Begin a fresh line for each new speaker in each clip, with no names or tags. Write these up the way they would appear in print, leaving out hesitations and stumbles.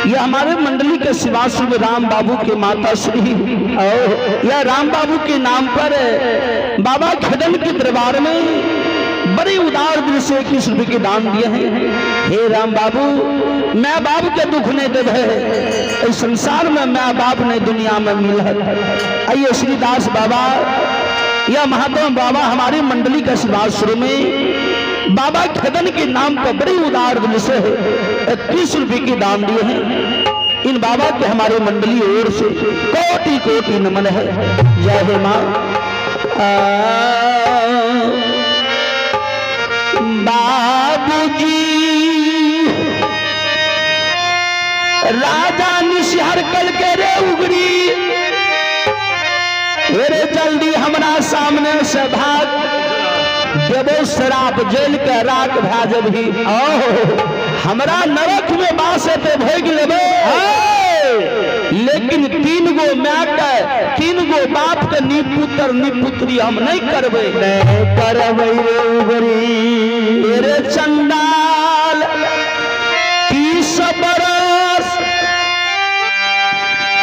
ये हमारे मंडली के शिवाश्रम राम बाबू के माता श्री या राम बाबू के नाम पर बाबा खदन के दरबार में बड़े उदार दिल से 21 रुपए के दान दिए हैं। हे राम बाबू, मैं बाप के दुख नहीं देवे, इस संसार में मैं बाप ने दुनिया में मिल है। आइए श्रीदास बाबा या महात्मा बाबा हमारी मंडली का शिवाश्रम में बाबा खदन के नाम पर बड़े उदार दिल से 30 रुपए के दान दिए हैं। इन बाबा के हमारे मंडली ओर से कोटि कोटि नमन है। जय हे मां। बाबूजी राजा निशहर कल के रे उगरी, रे जल्दी हमारा सामने से भाग, देवो शराब जेल के राख भाज भी हमरा नरक में बासे पे भोग लेबे। लेकिन 3 गो माँ के 3 गो बाप के नी पुत्र नी पुत्री हम नहीं करबे। नहीं करबे रे उगरी रे चंडाल, 30 बरस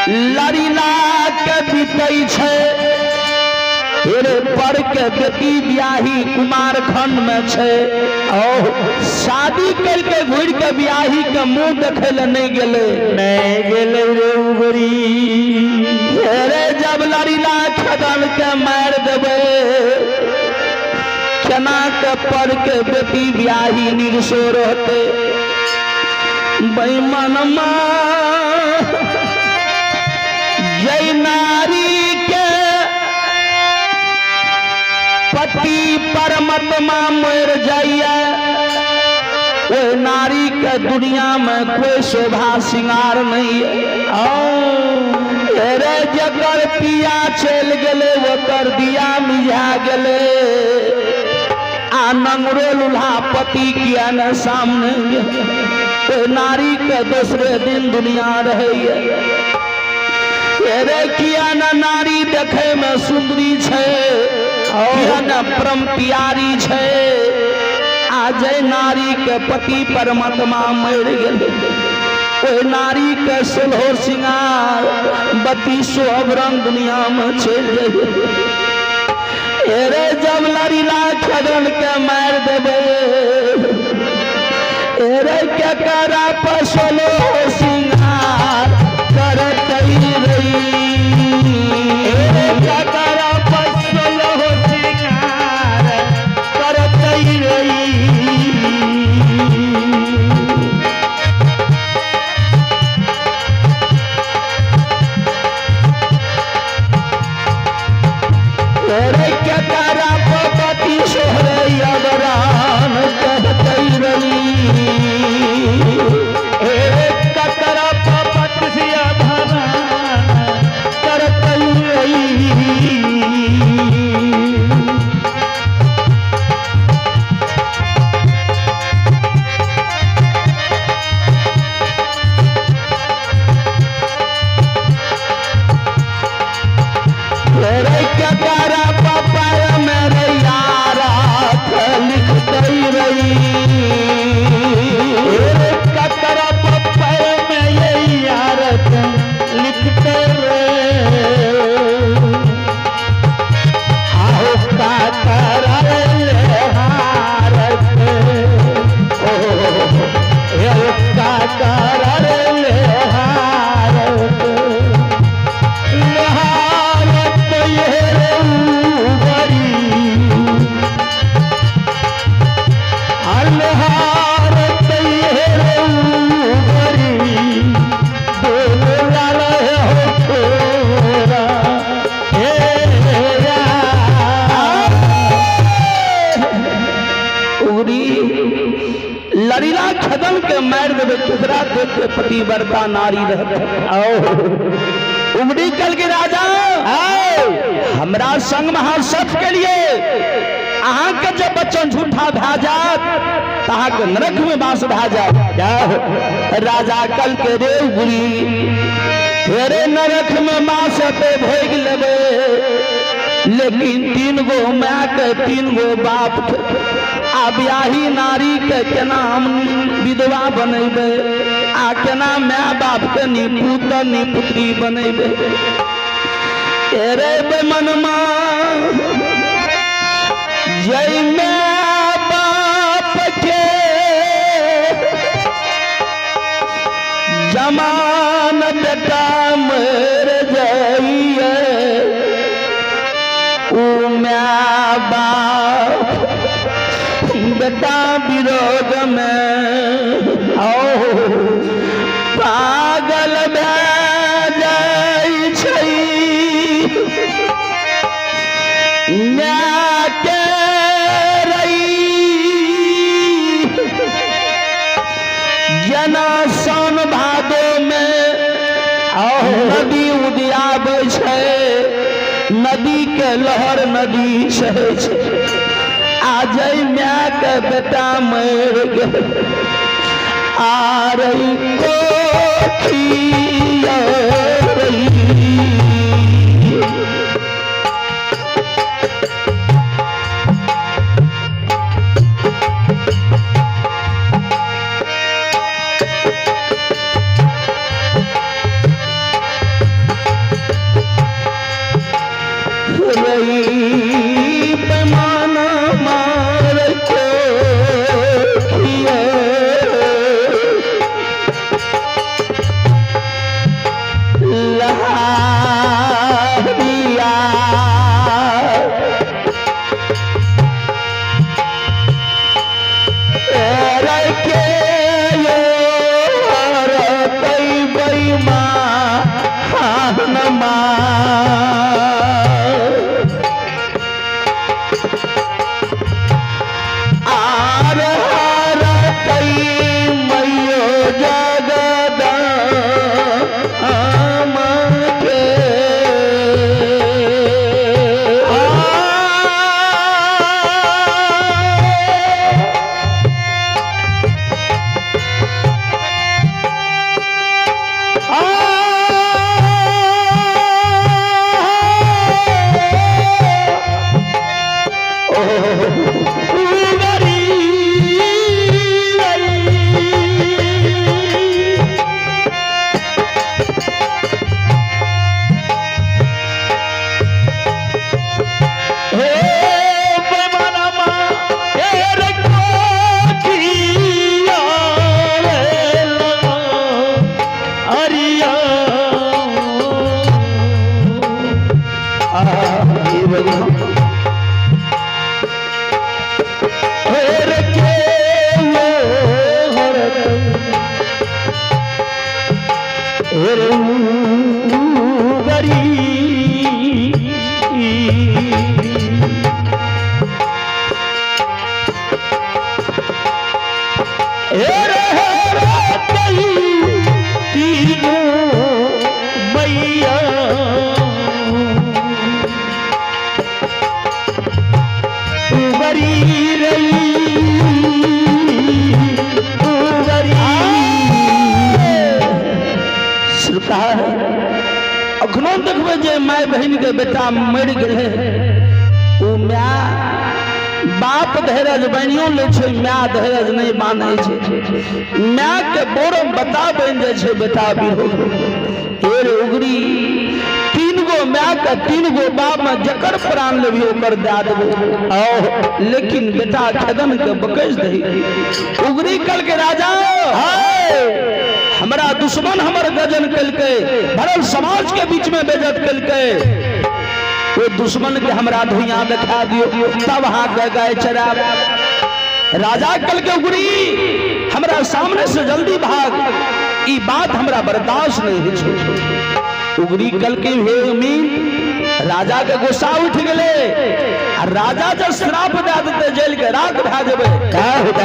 लड़ीला के बीतै छै, पर के बेटी ब्याही कुमारखंड में छे। शादी करके घुर के ब्याही के मुंह देखे ले नहीं गेले। नहीं गेले रे उगरी रे, जब लड़ीला खदन के मार देवे, केना के पर के बेटी ब्याही निरसो रहते। बेईमान जय नारी पति परमात्मा मर जाइए, वो नारी के दुनिया में कोई शोभा श्रृंगार नहीं है। रे जकर पिया चल गले वकर दिया मिझा गले, आनंगरो लुल्हा पति किया न सामने, वो नारी के दूसरे दिन दुनिया रहे। रे किया न नारी देखे में सुंदरी छे, परम प्यारी छे। आज नारी के पति परमात्मा मर गए, ओ नारी के सोलहो सिंगार 32 अवरण दुनिया में चल गए। रे जब लड़ीला खदन के मार देवे, रे क्या करा पर सोलहो सिंगार करत रही। क्या करा देवे केकरा देख के पतिव्रता नारी रहत। उगड़ी कल के राजा हमरा संग महासत के लिए अहाँ के जब बच्चन झूठा भा जात तहाँ के नरक में बास भा जात। राजा कल के रे उगड़ी तेरे नरक में बास पे भोग लेबे, लेकिन 3 गो माँ के 3 गो बाप के आ ब्याही नारी के केना हम विधवा बनेबे, आ केना माँ बाप के नी पुत्र नी पुत्री बनेबे। तेरे बेमनमा जय माँ बाप के जमान बेटा मर जाइए, ओ माँ बाप बेटा विरोध में पागल भए जाइ छै। माँ के रही जेना साउन भादो में नदी उदियाबै छै, नदी के लहर नदी सहे छै। आज माँ के बेटा मर गए आ रही कोठिया अखनो देखबे जे माय बहन के बेटा मर गए ओ माँ बाप धैर्य बनियो ले छै, माँ धैर्य नहीं माने छै। माँ के बोरम बता बन जाए छै बेटा बिरो एर उगड़ी 3 गो माँ के 3 गो बाप में जकर प्राण लेबी ओकर दे देबो, लेकिन बेटा खदन के बकैस दही। उगड़ी कल के राजा हमारा दुश्मन हमर गजन कलके, भरल समाज के बीच में बेजत कलके, वो दुश्मन के हमरा धुइया दिखा दियो तब हाथ गाय चरा। राजा कल के उगड़ी हमरा सामने से जल्दी भाग, ई बात हमरा बर्दाश्त नहीं है। उगड़ी कल के हे उम्मीद राजा के गुस्सा उठ गए, राजा जब श्राप दे देते जेल के राख भा जेबे का होता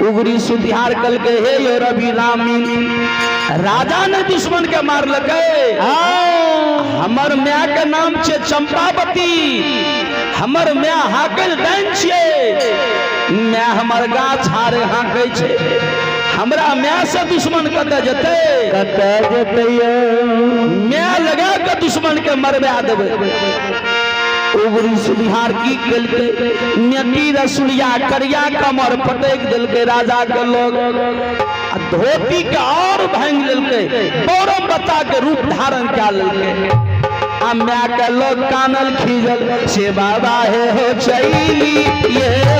उगरी सुतिहार कल के हे यो रवि रामी राजा ने दुश्मन के मार लगे। हमर म्या के नाम छे चंपावती, हमर म्या हाकल डाइन छे, म्या हमर गाछ हारे हाकै छे, हमरा म्या से दुश्मन कते जते म्या लगा के दुश्मन के मरवा देबे। उगरी सुनिहार की केलके नेटी रसुलिया करिया कमर पटक दिलके राजा के लोग, धोती के और भांग लेलके, बौरम बच्चा के रूप धारण क्या लेलके। म्या के लोग कानल खींचल से बाबा हे हो चैली ये हो।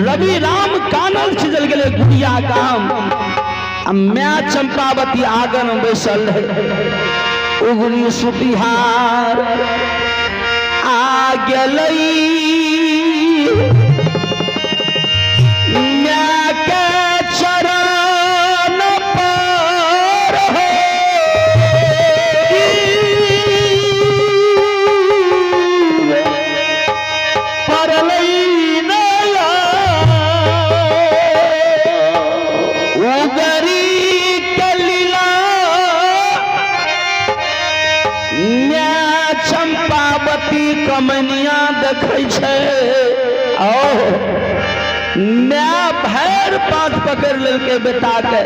रवि राम कानल खिजल गए गुड़िया काम। म्या चंपावती आंगन में बैसल है, उगरी सुतिहार आ गई म्या के चरण पर हो कमनिया देखे छे। मैं भैर पात पकड़ लेके बेटा के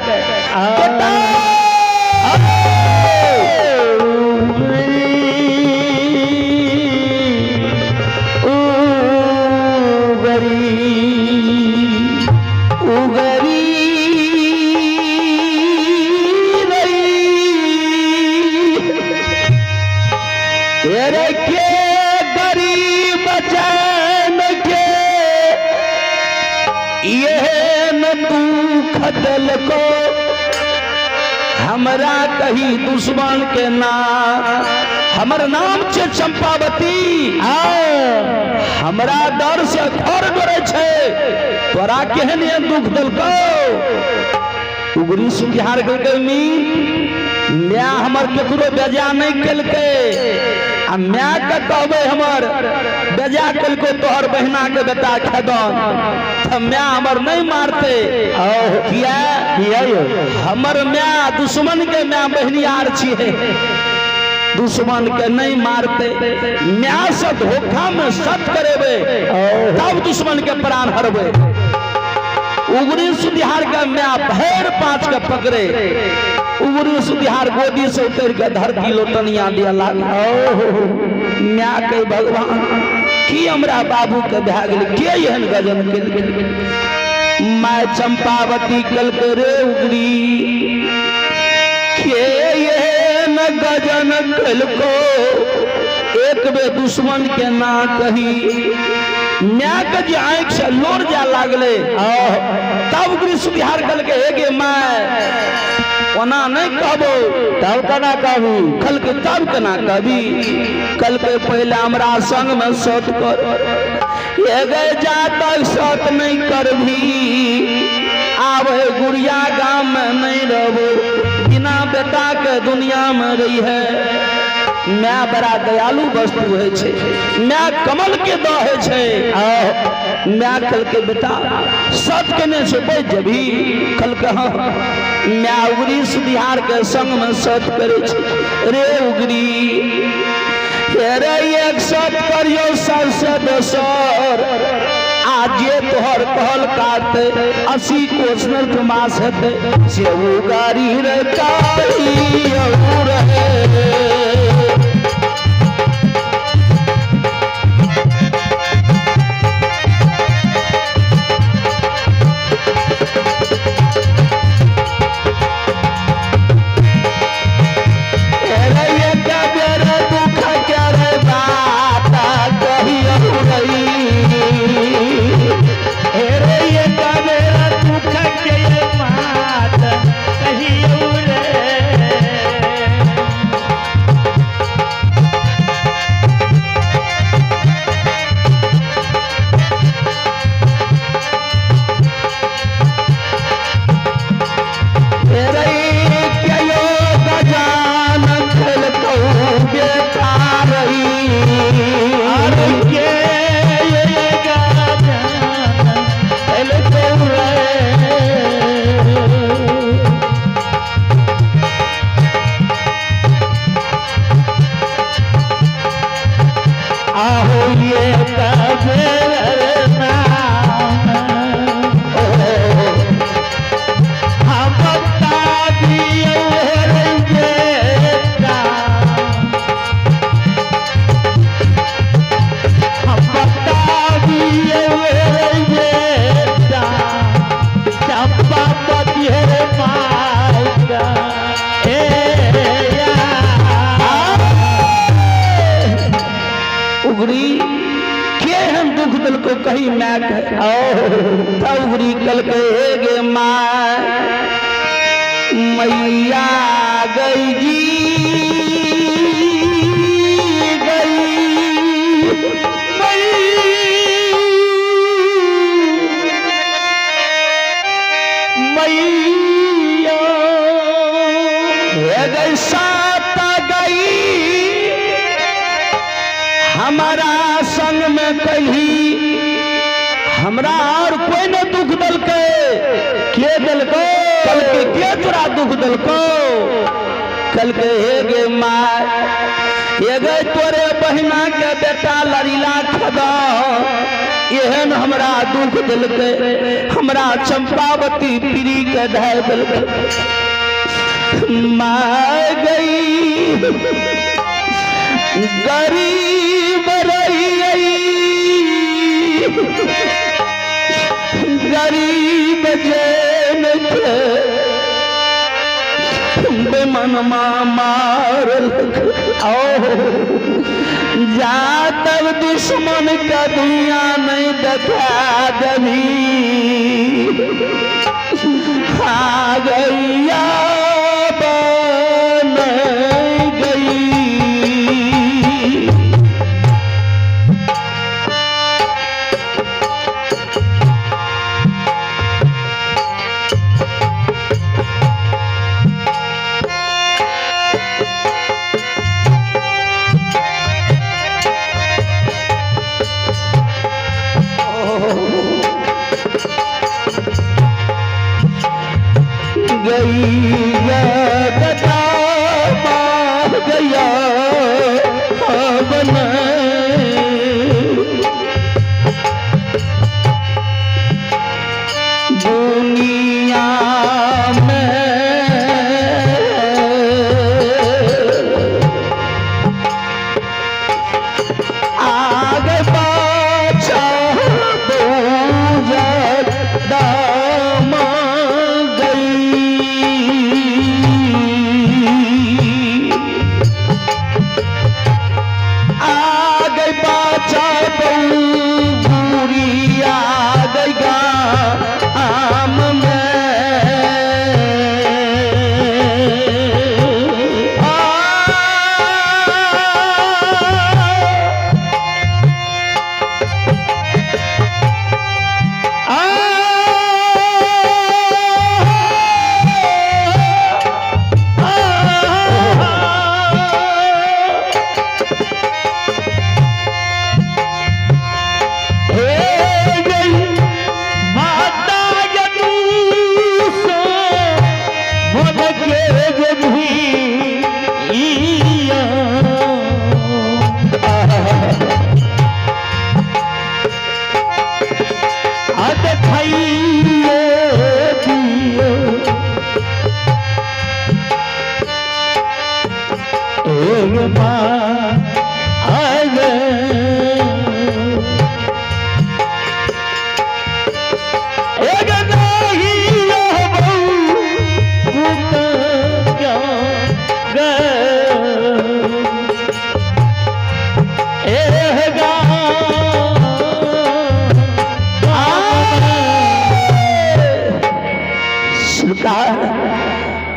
खदल को हमरा कही दुश्मन के नाम, हमर नाम छे चंपावती। हमरा डर से घर डरे छे, तोरा केहन दुख दल को। उगरी सुतिहार गमी म्या हमर केकरो बेजा नहीं केलके, आ म्या के कहबे हमर बेजा केलको तोहर बहिना के बेटा खेदन तो म्या हमर नहीं मारते। किया हमर म्या दुश्मन के म्या बहनियार छिए, दुश्मन के नहीं मारते। म्या से धोखा में सत करेबे तब दुश्मन के प्राण हरबे। उगरी सुतिहार का म्या भैर पाँच के पकड़े, उगरी सुतिहार गोदी से उतर के धरती लोटनिया दिया लाग। म्या के भगवान की हमरा बाबू के भै गेल के एहन गजन केल। मैं चंपावती कल के रे उगरी गजन कल को एक बे दुश्मन के ना कही मैं के जे आंख से लोर जा लागले तब कृष्ण बिहार कल के हेगे मैं ओना नहीं कहबो तब कना कहबी कल के तब कना कहबी कल के पहले हमरा संग में सत कर ये गए जा तक सत नहीं करबी आवे गुड़िया गांव में नहीं रहबो बिना बेटा के दुनिया में रही है मैं बड़ा दयालु वस्तु है छे मैं कमल के दहे छे मैं कल के बेटा सत केने से बैठ जबी कल के हाँ मैं उगरी सुधिहार के संग में सत करे छे रे उगरी रे एक सत करियो सबसे दोसर आज ये तोहर कहल काटे 80 कोस नर्क मास है से उगारी रे काई और है कही मैं उगरी कल के गे मैया गई जी गई मैया गई साथ गई हमारा संग में कही हमरा और कोई न दुख दल के दल को कल के तोरा दुख दल को कल के हेगे माय ये गए तोरे बहिना के बेटा लड़ीला खदा एहन हमरा दुख दल के हमरा चंपावती पीरी के ढाई दल माय गई गरीब रही गरीब जैन बेमन मार जा तब दुश्मन का दुनिया नहीं देखा दभी आ गैया बन गई गई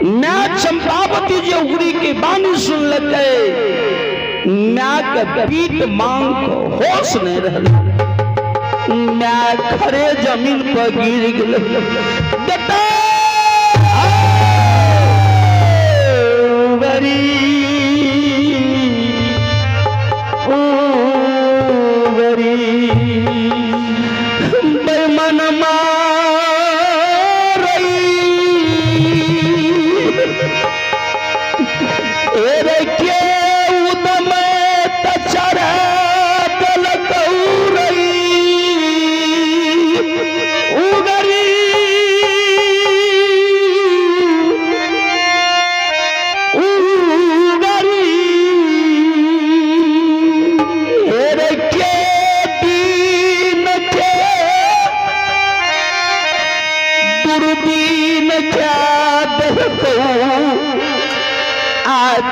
मैं चंपावती जी उगरी के बानी सुन लगे, मैं के पीठ मांग को होश नहीं रहा, मैं खरे जमीन पर गिर गया।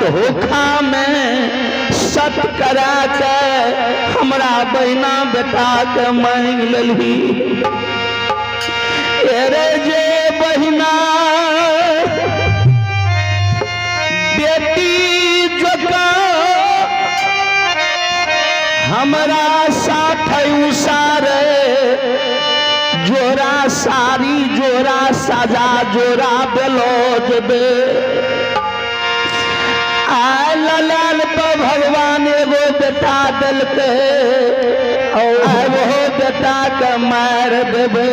धोखा में सत करा के हमरा बहना बेटा के मांग लली। अरे जे बहना बेटी जोका हमरा साथ उसारे, जोरा साड़ी जोरा साजा जोरा ब्लाउज दे। लाल तो भगवान एगो बेटा दिल के और वो बेटा के मार देवे।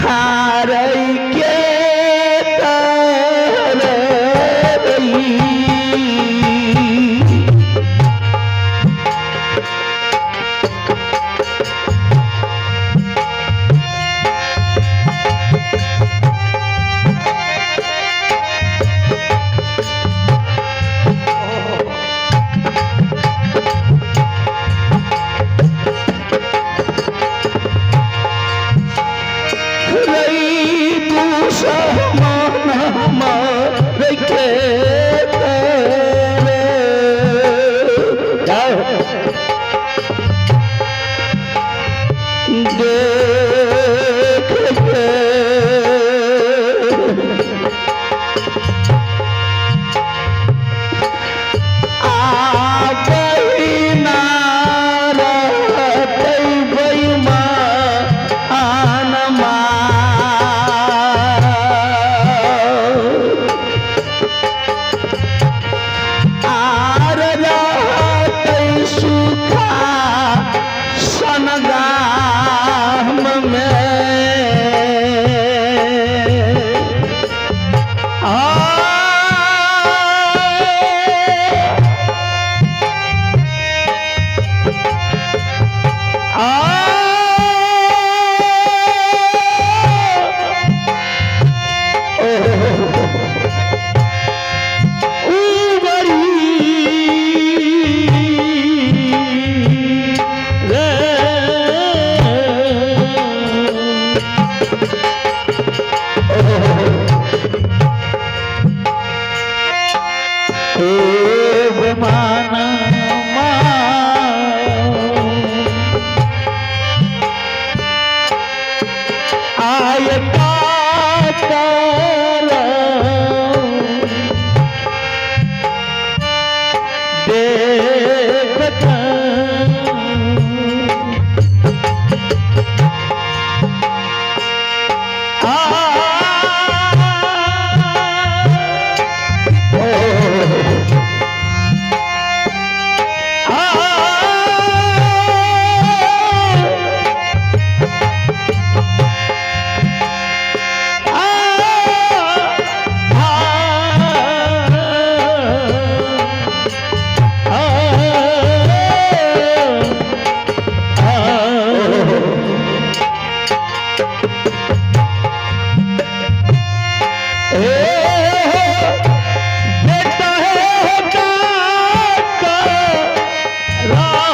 हार के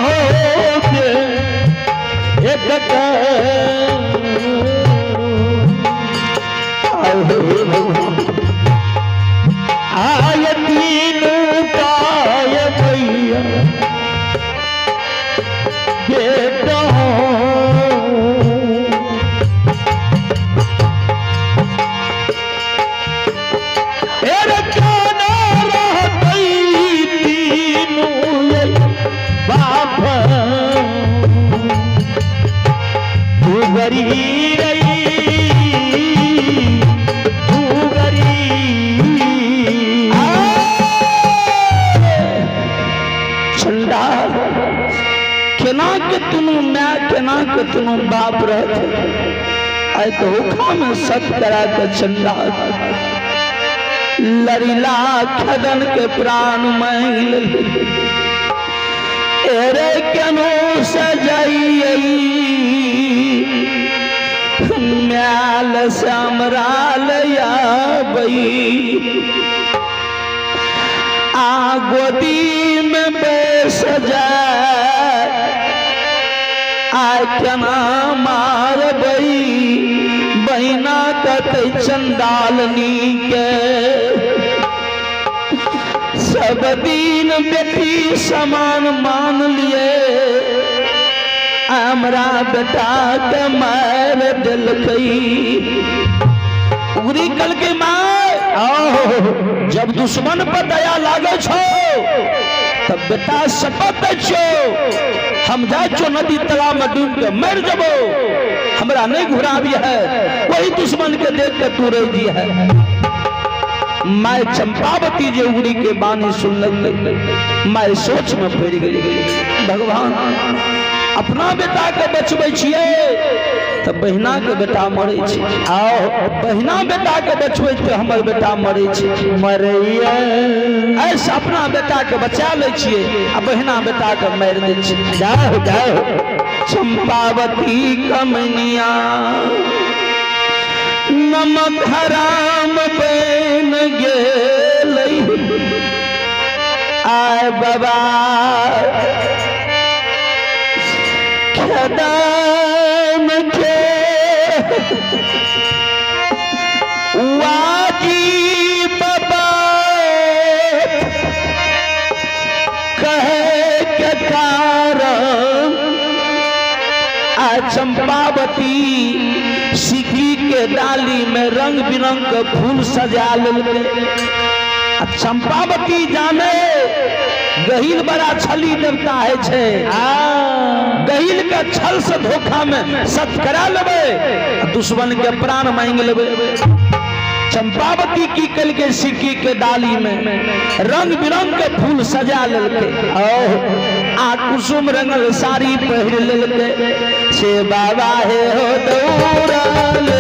हो के एक आय तीन काय भैया बेटा तुम बाप रहते आय धोखा में सत करा के चंदा लड़ीला खदन के प्राण मांग एरे केनो सजाई म्याल समराल या बई आ गोदी में बेस जाए आना मार बई बहिना कत चंदालनी के सब दिन बेटी समान मान लिए हमरा बेटा के मार दिल गई उगरी कल के मार जब दुश्मन पर दया लागे छो तब बेटा शपथ छो हम जाचो नदी तालाब में डूब के मर जबो हमरा नहीं घुरावी है वही दुश्मन के देख के तू रह दी है मैं चंपावती जो उड़ी के बानी सुन लग मैं सोच में पड़ गई भगवान अपना बेटा के बचबै छिए तब बहिना के बेटा मरे छी आओ बहिना बेटा के बचबै तो हमर बेटा मरे छी मरैया ऐसा अपना बेटा के बचा ले छिए आ बहिना बेटा के मार दे छी जाओ जाओ चंपावती कमनिया नमक हराम बन गेल आय बाबा खदान के वाजिब बात कहे के कारण आ चंपावती सिकली के डाली में रंग बिरंग के फूल सजा लेलकै चंपावती जाने गहिल बड़ा छली देवता है छे गहिल के छल से धोखा में सत करा लेबे दुश्मन के प्राण मांग लेबे चंपावती की कल के सिक्की के डाली में रंग बिरंग के फूल सजा लेलके आ कुसुम रंगल साड़ी पहन लेलके से बाबा हे हो दौड़ल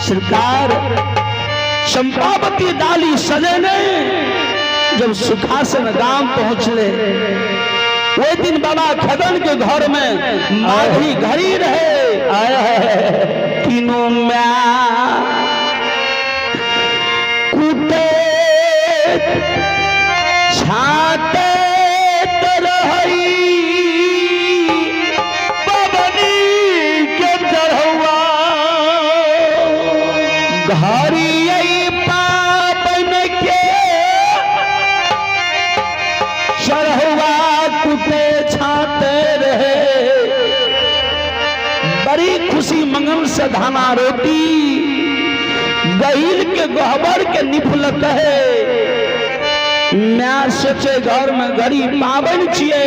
सरकार चंपावती डाली सजे ने जब सुखासन गांव पहुंचले, वो दिन बाबा खदन के घर में माघी घड़ी रहे आया है तीनों म्या कुटे छाते तरहई पवनी के चढ़वा घरी पावन के चढ़वा कुटे छाते रहे। बड़ी खुशी मंगल से धाना रोटी गहिल के गोहबर के निफलक है। मैं सोचे घर में घड़ी पावन छिए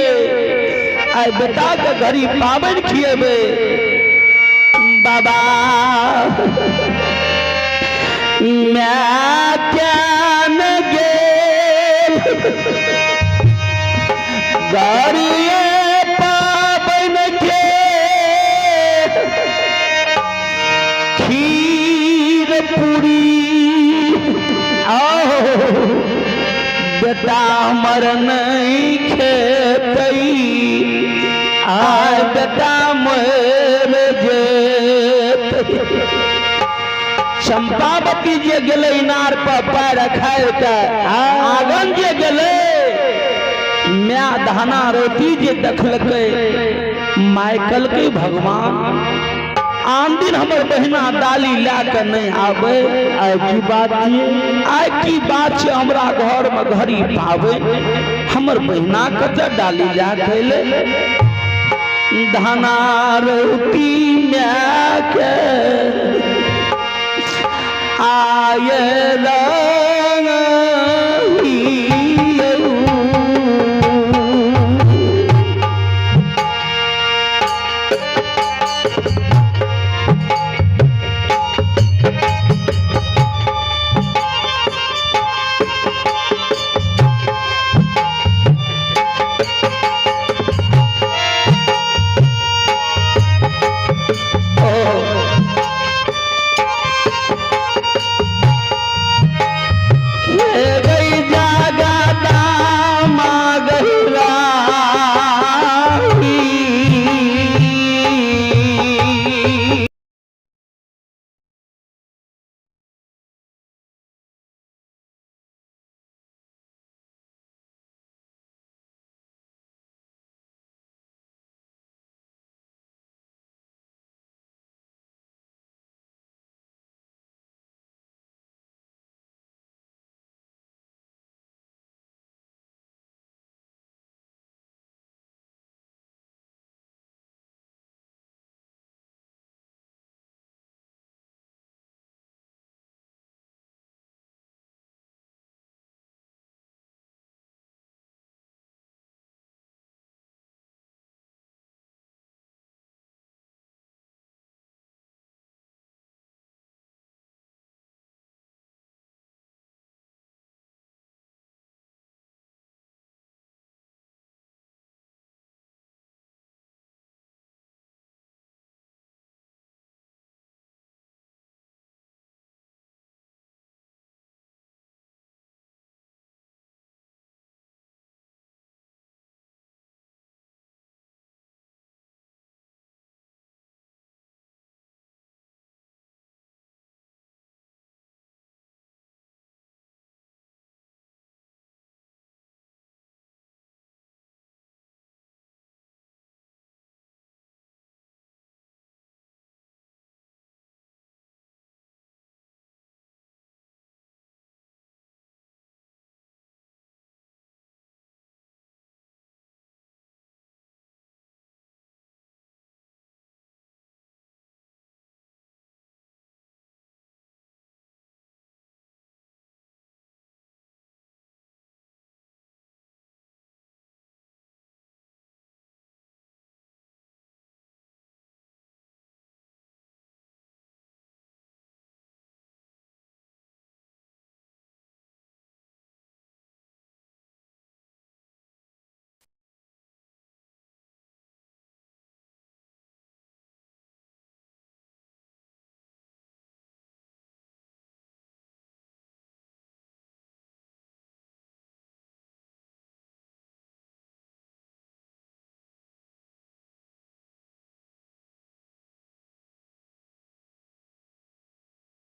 आय बेटा के घड़ी पावन खिएबे। बाबा मैं क्या न गेल घड़ी पावन के खीर पूरी आओ बेटा मर नहीं खेतई आय बेटा मर जेत। चंपावती जे गेले इनार पर पैर खाए के आंगन जे गेले मैं धाना रोटी जे देखलकै माइकल के भगवान आन दिन हमर बहिना डाली लाकर नहीं आवे। आय की बात छै हमरा घर में घड़ी पावे हमर बहिना कत डाली ला खैले धाना रोटी में के आये